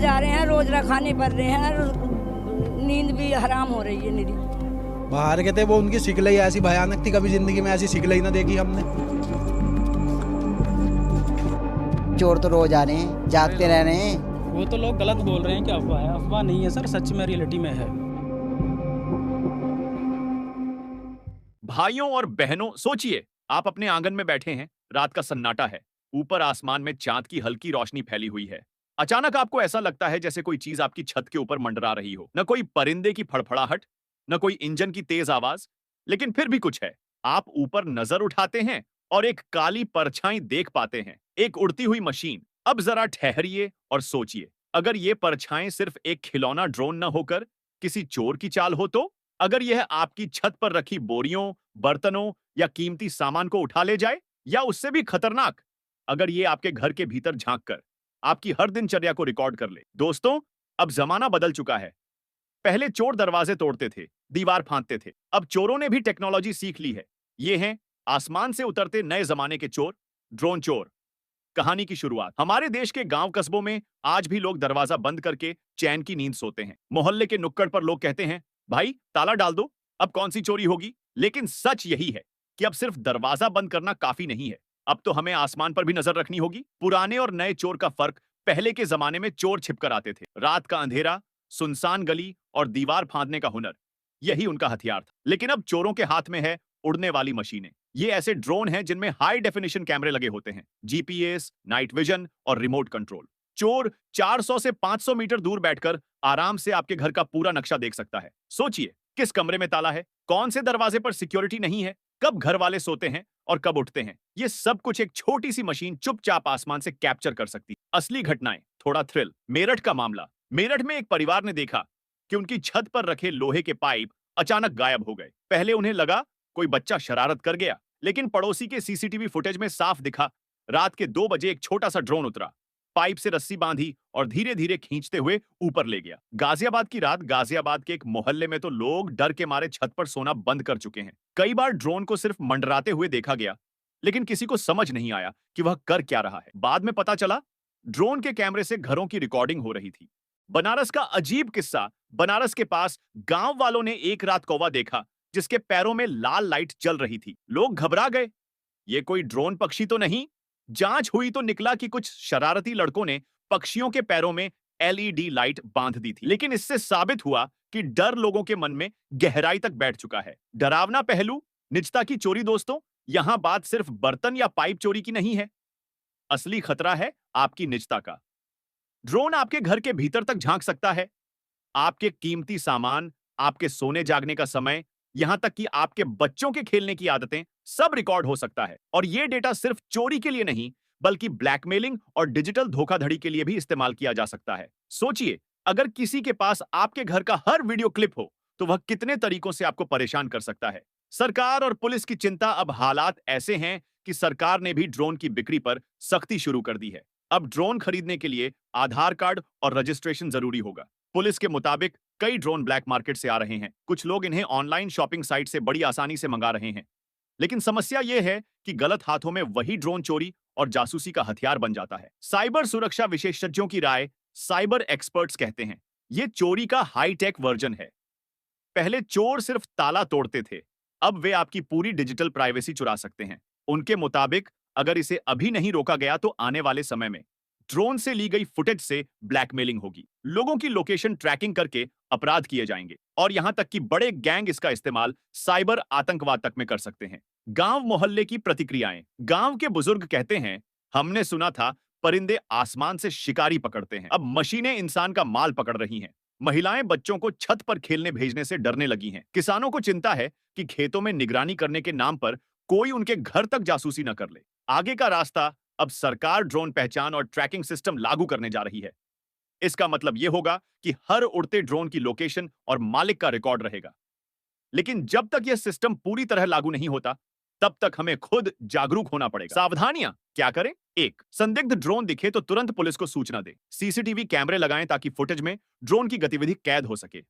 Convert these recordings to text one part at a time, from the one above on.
रोज आ रहे हैं, रोज रखाने पड़ रहे हैं, नींद भी हराम हो रही है निरी। बाहर के थे वो, उनकी शिकलई ऐसी भयानक थी, कभी जिंदगी में ऐसी शिकलई ना देखी हमने। चोर तो रोज आ रहे हैं, जागते रह रहे हैं। वो तो लोग गलत बोल रहे हैं कि अफवाह है, अफवाह नहीं है सर, सच में रियलिटी में है। भाइयों और बहनों, सोचिए आप अपने आंगन में बैठे हैं, रात का सन्नाटा है, ऊपर आसमान में चांद की हल्की रोशनी फैली हुई है। अचानक आपको ऐसा लगता है जैसे कोई चीज आपकी छत के ऊपर मंडरा रही हो। न कोई परिंदे की फड़फड़ाहट, न कोई इंजन की तेज आवाज, लेकिन फिर भी कुछ है। आप ऊपर नजर उठाते हैं और एक काली परछाई देख पाते हैं, एक उड़ती हुई मशीन। अब जरा ठहरिए और सोचिए, अगर ये परछाई सिर्फ एक खिलौना ड्रोन न होकर किसी चोर की चाल हो तो? अगर यह आपकी छत पर रखी बोरियों, बर्तनों या कीमती सामान को उठा ले जाए, या उससे भी खतरनाक, अगर ये आपके घर के भीतर झांक कर आपकी हर दिनचर्या को रिकॉर्ड कर ले। दोस्तों, अब जमाना बदल चुका है। पहले चोर दरवाजे तोड़ते थे, दीवार फांदते थे। अब चोरों ने भी टेक्नोलॉजी सीख ली है। ये हैं आसमान से उतरते नए जमाने के चोर, ड्रोन चोर। कहानी की शुरुआत हमारे देश के गांव कस्बों में आज भी लोग दरवाजा बंद करके चैन की नींद सोते हैं। मोहल्ले के नुक्कड़ पर लोग कहते हैं, भाई ताला डाल दो, अब कौन सी चोरी होगी। लेकिन सच यही है कि अब सिर्फ दरवाजा बंद करना काफी नहीं है, अब तो हमें आसमान पर भी नजर रखनी होगी। पुराने और नए चोर का फर्क, पहले के जमाने में चोर छिपकर आते थे। रात का अंधेरा, सुनसान गली और दीवार फांदने का हुनर, यही उनका हथियार था। लेकिन अब चोरों के हाथ में है उड़ने वाली मशीनें। ये ऐसे ड्रोन हैं जिनमें हाई डेफिनेशन कैमरे लगे होते हैं, जीपीएस, नाइट विजन और रिमोट कंट्रोल। चोर 400 से 500 मीटर दूर बैठकर आराम से आपके घर का पूरा नक्शा देख सकता है। सोचिए, किस कमरे में ताला है, कौन से दरवाजे पर सिक्योरिटी नहीं है, कब घर वाले सोते हैं और कब उठते हैं। ये सब कुछ एक छोटी सी मशीन चुपचाप आसमान से कैप्चर कर सकती है। असली घटनाएं, थोड़ा थ्रिल। मेरठ का मामला। मेरठ में एक परिवार ने देखा कि उनकी छत पर रखे लोहे के पाइप अचानक गायब हो गए। पहले उन्हें लगा कोई बच्चा शरारत कर गया, लेकिन पड़ोसी के सीसीटीवी फुटेज में साफ दिखा, रात के 2 बजे एक छोटा सा ड्रोन उतरा, पाइप से रस्सी बांधी और धीरे धीरे खींचते हुए ऊपर ले गया। गाजियाबाद की रात, गाजियाबाद के एक मोहल्ले में तो लोग डर के मारे छत पर सोना बंद कर चुके हैं। कई बार ड्रोन को सिर्फ मंडराते हुए देखा गया, लेकिन किसी को समझ नहीं आया कि वह कर क्या रहा है। बाद में पता चला ड्रोन के कैमरे से घरों की रिकॉर्डिंग हो रही थी। बनारस का अजीब किस्सा। बनारस के पास गांव वालों ने एक रात कौवा देखा जिसके पैरों में लाल लाइट जल रही थी। लोग घबरा गए, ये कोई ड्रोन पक्षी तो नहीं। जांच हुई तो निकला कि कुछ शरारती लड़कों ने पक्षियों के पैरों में एलईडी लाइट बांध दी थी। लेकिन इससे साबित हुआ कि डर लोगों के मन में गहराई तक बैठ चुका है। डरावना पहलू, निजता की चोरी। दोस्तों, यहां बात सिर्फ बर्तन या पाइप चोरी की नहीं है, असली खतरा है आपकी निजता का। ड्रोन आपके घर के भीतर तक झांक सकता है, आपके कीमती सामान, आपके सोने जागने का समय, यहां तक कि आपके बच्चों के खेलने की आदतें, सब रिकॉर्ड हो सकता है। और यह डेटा सिर्फ चोरी के लिए नहीं, बल्कि ब्लैकमेलिंग और डिजिटल धोखाधड़ी के लिए भी इस्तेमाल किया जा सकता है। सोचिए, अगर किसी के पास आपके घर का हर वीडियो क्लिप हो, तो वह कितने तरीकों से आपको परेशान कर सकता है। सरकार और पुलिस की चिंता। अब हालात ऐसे हैं कि सरकार ने भी ड्रोन की बिक्री पर सख्ती शुरू कर दी है। अब ड्रोन खरीदने के लिए आधार कार्ड और रजिस्ट्रेशन जरूरी होगा। पुलिस के मुताबिक कई ड्रोन ब्लैक मार्केट से आ रहे हैं। कुछ लोग इन्हें ऑनलाइन शॉपिंग साइट से बड़ी आसानी से मंगा रहे हैं। लेकिन समस्या यह है कि गलत हाथों में वही ड्रोन चोरी और जासूसी का हथियार बन जाता है। साइबर सुरक्षा विशेषज्ञों की राय, साइबर एक्सपर्ट्स कहते हैं, यह चोरी का हाईटेक वर्जन है। पहले चोर सिर्फ ताला तोड़ते थे, अब वे आपकी पूरी डिजिटल प्राइवेसी चुरा सकते हैं। उनके मुताबिक अगर इसे अभी नहीं रोका गया तो आने वाले समय में ड्रोन से ली गई फुटेज से ब्लैकमेलिंग होगी, लोगों की लोकेशन ट्रैकिंग करके अपराध किए जाएंगे, और यहां तक कि बड़े गैंग इसका इस्तेमाल साइबर आतंकवाद तक में कर सकते हैं। गांव मोहल्ले की प्रतिक्रियाएं। गांव के बुजुर्ग कहते हैं, हमने सुना था परिंदे आसमान से शिकारी पकड़ते हैं, अब मशीनें इंसान का माल पकड़ रही हैं। महिलाएं बच्चों को छत पर खेलने भेजने से डरने लगी हैं। किसानों को चिंता है कि खेतों में निगरानी करने के नाम पर कोई उनके घर तक जासूसी न कर ले। आगे का रास्ता, अब सरकार ड्रोन पहचान और ट्रैकिंग सिस्टम लागू करने जा रही है। इसका मतलब यह होगा कि हर उड़ते ड्रोन की लोकेशन और मालिक का रिकॉर्ड रहेगा। लेकिन जब तक यह सिस्टम पूरी तरह लागू नहीं होता, तब तक हमें खुद जागरूक होना पड़ेगा। सावधानियां क्या करें? 1. संदिग्ध ड्रोन दिखे तो तुरंत पुलिस को सूचना दें। सीसीटीवी कैमरे लगाएं ताकि फुटेज में ड्रोन की गतिविधि कैद हो सके।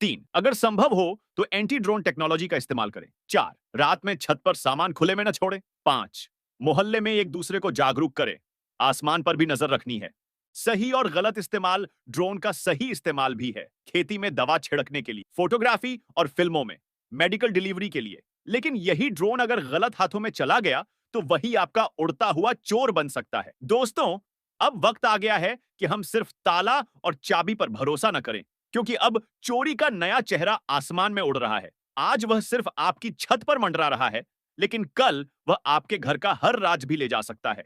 3. अगर संभव हो तो एंटी ड्रोन टेक्नोलॉजी का इस्तेमाल करें। 4. रात में छत पर सामान खुले में न छोड़ें। 5. मोहल्ले में एक दूसरे को जागरूक करें, आसमान पर भी नजर रखनी है। सही और गलत इस्तेमाल ड्रोन का सही इस्तेमाल भी है। खेती में दवा छिड़कने के लिए, फोटोग्राफी और फिल्मों में, मेडिकल डिलीवरी के लिए। लेकिन यही ड्रोन अगर गलत हाथों में चला गया तो वही आपका उड़ता हुआ चोर बन सकता है। दोस्तों, अब वक्त आ गया है कि हम सिर्फ ताला और चाबी पर भरोसा न करें, क्योंकि अब चोरी का नया चेहरा आसमान में उड़ रहा है। आज वह सिर्फ आपकी छत पर मंडरा रहा है, लेकिन कल वह आपके घर का हर राज भी ले जा सकता है।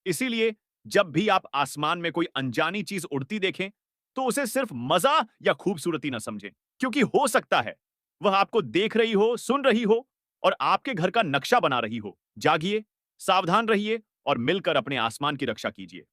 इसीलिए जब भी आप आसमान में कोई अनजानी चीज उड़ती देखें, तो उसे सिर्फ मजा या खूबसूरती न समझें, क्योंकि हो सकता है वह आपको देख रही हो, सुन रही हो और आपके घर का नक्शा बना रही हो। जागिए, सावधान रहिए और मिलकर अपने आसमान की रक्षा कीजिए।